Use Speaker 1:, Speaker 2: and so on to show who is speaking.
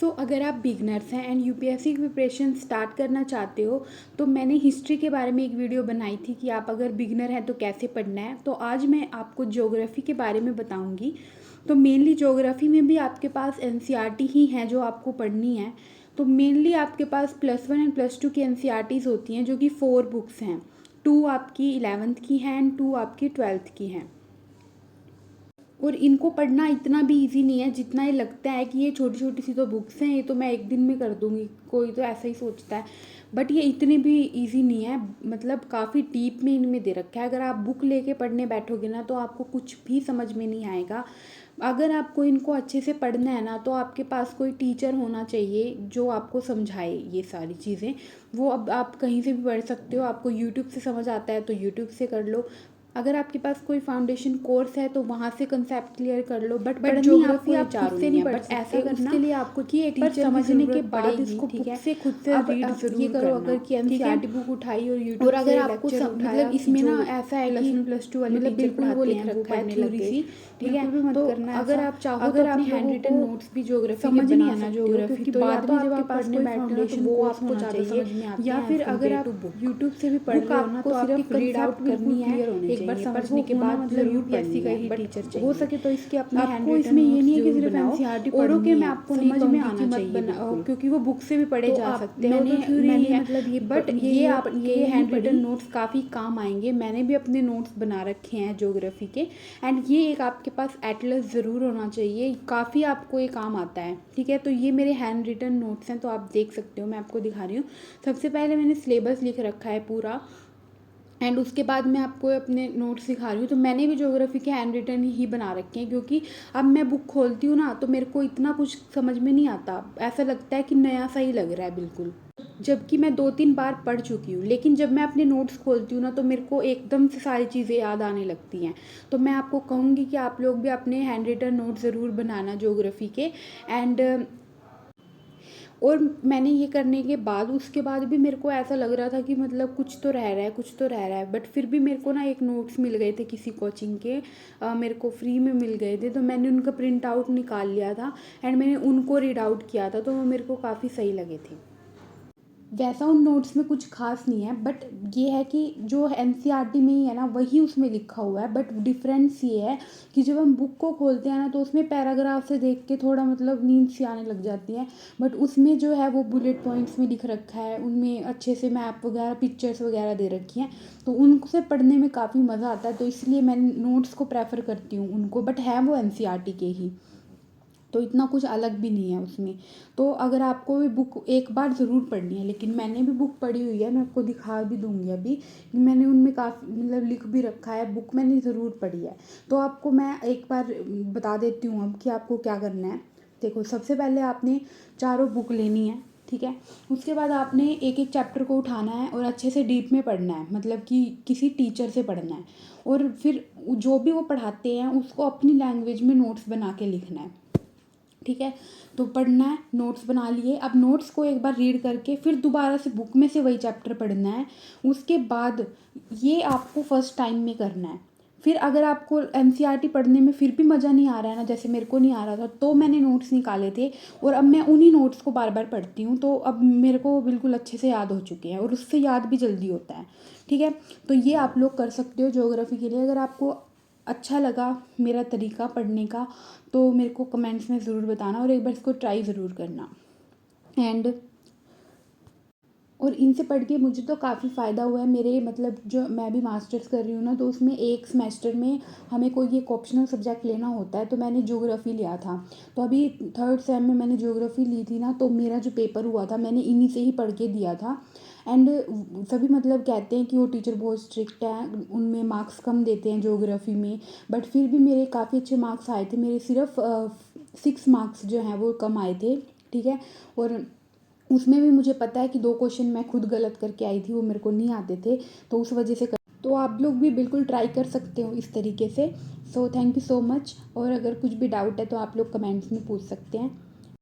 Speaker 1: अगर आप बिगनर्स हैं एंड यूपीएससी की प्रिपरेशन स्टार्ट करना चाहते हो तो मैंने हिस्ट्री के बारे में एक वीडियो बनाई थी कि आप अगर बिगनर हैं तो कैसे पढ़ना है। तो आज मैं आपको ज्योग्राफी के बारे में बताऊंगी। तो मेनली ज्योग्राफी में भी आपके पास एनसीईआरटी ही हैं जो आपको पढ़नी है। तो मेनली आपके पास +1 एंड +2 की एनसीईआरटीज होती हैं जो कि 4 बुक्स हैं। 2 आपकी 11th की हैं एंड 2 आपकी 12th की हैं। और इनको पढ़ना इतना भी इजी नहीं है जितना ये लगता है कि ये छोटी छोटी सी तो बुक्स हैं, ये तो मैं एक दिन में कर दूंगी। कोई तो ऐसा ही सोचता है, बट ये इतनी भी इजी नहीं है। मतलब काफ़ी डीप में इनमें दे रखा है। अगर आप बुक लेके पढ़ने बैठोगे ना तो आपको कुछ भी समझ में नहीं आएगा। अगर आपको इनको अच्छे से पढ़ना है ना तो आपके पास कोई टीचर होना चाहिए जो आपको समझाए ये सारी चीज़ें। वो अब आप कहीं से भी पढ़ सकते हो। आपको यूट्यूब से समझ आता है तो यूट्यूब से कर लो। अगर आपके पास कोई फाउंडेशन कोर्स है तो वहाँ से कंसेप्ट क्लियर कर लो। बट ज्योग्राफी आप खुद से नहीं पढ़ सकते। ऐसा करना उसके लिए आपको कि एक टीचर समझने के बाद इसको बुक से खुद से रीड जरूर ये करो। अगर कि एनसीईआरटी बुक उठाई और यूट्यूब, और अगर आपको मतलब इसमें ना ऐसा है कि +1 +2 वाले मतलब बिल्कुल वो लिख रखा है थ्योरी सी, ठीक है। तो अगर आप चाहो तो अपने हैंड रिटन नोट्स भी ज्योग्राफी समझ नहीं आना ज्योग्राफी तो बाद में जब आप पढ़ने बैठे तो वो आपको ज़्यादा समझ में आती है। या फिर अगर आप यूट्यूब से भी पढ़ रहे हो ना तो सिर्फ रीड आउट करनी है एक बार समझने के बाद मतलब यूपीएससी का ही टीचर चाहिए। हो सके तो इसके अपने हैंड रिटन इसमें ये नहीं है कि सिर्फ एनसीईआरटी पढ़ो के मैं आपको समझ में आना चाहिए क्योंकि वो बुक से भी पढ़े जा सकते हैं। मैंने मतलब ये बट ये आप ये हैंड रिटन नोट्स काफ़ी काम आएंगे। मैंने भी अपने नोट्स बना रखे हैं ज्योग्राफी के। एंड ये एक आपके पास एटलस ज़रूर होना चाहिए, काफ़ी आपको ये काम आता है, ठीक है। तो ये मेरे हैंड रिटन नोट्स हैं तो आप देख सकते हो। मैं आपको दिखा रही हूँ। सबसे पहले मैंने सिलेबस लिख रखा है पूरा एंड उसके बाद मैं आपको अपने नोट्स दिखा रही हूँ। तो मैंने भी ज्योग्राफी के हैंड रिटन ही बना रखे हैं क्योंकि अब मैं बुक खोलती हूँ ना तो मेरे को इतना कुछ समझ में नहीं आता। ऐसा लगता है कि नया सा ही लग रहा है बिल्कुल, जबकि मैं 2-3 बार पढ़ चुकी हूँ। लेकिन जब मैं अपने नोट्स खोलती हूँ ना तो मेरे को एकदम से सारी चीज़ें याद आने लगती हैं। तो मैं आपको कहूँगी कि आप लोग भी अपने हैंड रिटन नोट्स ज़रूर बनाना ज्योग्राफी के। एंड और मैंने ये करने के बाद उसके बाद भी मेरे को ऐसा लग रहा था कि मतलब कुछ तो रह रहा है, कुछ तो रह रहा है। बट फिर भी मेरे को ना एक नोट्स मिल गए थे किसी कोचिंग के, मेरे को फ्री में मिल गए थे। तो मैंने उनका प्रिंट आउट निकाल लिया था एंड मैंने उनको रीड आउट किया था तो वो मेरे को काफ़ी सही लगे थे। वैसा उन नोट्स में कुछ खास नहीं है, बट ये है कि जो एनसीईआरटी में ही है ना वही उसमें लिखा हुआ है। बट डिफरेंस ये है कि जब हम बुक को खोलते हैं ना तो उसमें पैराग्राफ से देख के थोड़ा मतलब नींद सी आने लग जाती है। बट उसमें जो है वो बुलेट पॉइंट्स में लिख रखा है, उनमें अच्छे से मैप वगैरह पिक्चर्स वगैरह दे रखी हैं। तो उनसे पढ़ने में काफ़ी मज़ा आता है। तो इसलिए मैं नोट्स को प्रेफर करती हूँ उनको, बट है वो एनसीईआरटी के ही, तो इतना कुछ अलग भी नहीं है उसमें। तो अगर आपको भी बुक एक बार ज़रूर पढ़नी है, लेकिन मैंने भी बुक पढ़ी हुई है, मैं आपको दिखा भी दूंगी अभी कि मैंने उनमें काफ़ी मतलब लिख भी रखा है। बुक मैंने ज़रूर पढ़ी है। तो आपको मैं एक बार बता देती हूँ अब कि आपको क्या करना है। देखो, सबसे पहले आपने चारों बुक लेनी है, ठीक है। उसके बाद आपने एक एक चैप्टर को उठाना है और अच्छे से डीप में पढ़ना है, मतलब कि किसी टीचर से पढ़ना है। और फिर जो भी वो पढ़ाते हैं उसको अपनी लैंग्वेज में नोट्स बना के लिखना है, ठीक है। तो पढ़ना है, नोट्स बना लिए। अब नोट्स को एक बार रीड करके फिर दोबारा से बुक में से वही चैप्टर पढ़ना है। उसके बाद ये आपको फर्स्ट टाइम में करना है। फिर अगर आपको एनसीईआरटी पढ़ने में फिर भी मज़ा नहीं आ रहा है ना, जैसे मेरे को नहीं आ रहा था, तो मैंने नोट्स निकाले थे और अब मैं उन्हीं नोट्स को बार बार पढ़ती हूँ। तो अब मेरे को बिल्कुल अच्छे से याद हो चुके हैं और उससे याद भी जल्दी होता है, ठीक है। तो ये आप लोग कर सकते हो ज्योग्राफी के लिए। अगर आपको अच्छा लगा मेरा तरीका पढ़ने का तो मेरे को कमेंट्स में ज़रूर बताना और एक बार इसको ट्राई ज़रूर करना। एंड और इनसे पढ़ के मुझे तो काफ़ी फ़ायदा हुआ है। मेरे मतलब जो मैं भी मास्टर्स कर रही हूँ ना, तो उसमें एक सेमेस्टर में हमें कोई एक ऑप्शनल सब्जेक्ट लेना होता है। तो मैंने ज्योग्राफी लिया था। तो अभी 3rd सेम में मैंने ज्योग्राफी ली थी ना, तो मेरा जो पेपर हुआ था मैंने इन्हीं से ही पढ़ के दिया था। एंड सभी मतलब कहते हैं कि वो टीचर बहुत स्ट्रिक्ट है, उनमें मार्क्स कम देते हैं ज्योग्राफी में। बट फिर भी मेरे काफ़ी अच्छे मार्क्स आए थे। मेरे सिर्फ 6 मार्क्स जो हैं वो कम आए थे, ठीक है। और उसमें भी मुझे पता है कि 2 क्वेश्चन मैं खुद गलत करके आई थी, वो मेरे को नहीं आते थे। तो उस वजह से तो आप लोग भी बिल्कुल ट्राई कर सकते हो इस तरीके से। So thank you so much. और अगर कुछ भी डाउट है तो आप लोग कमेंट्स में पूछ सकते हैं।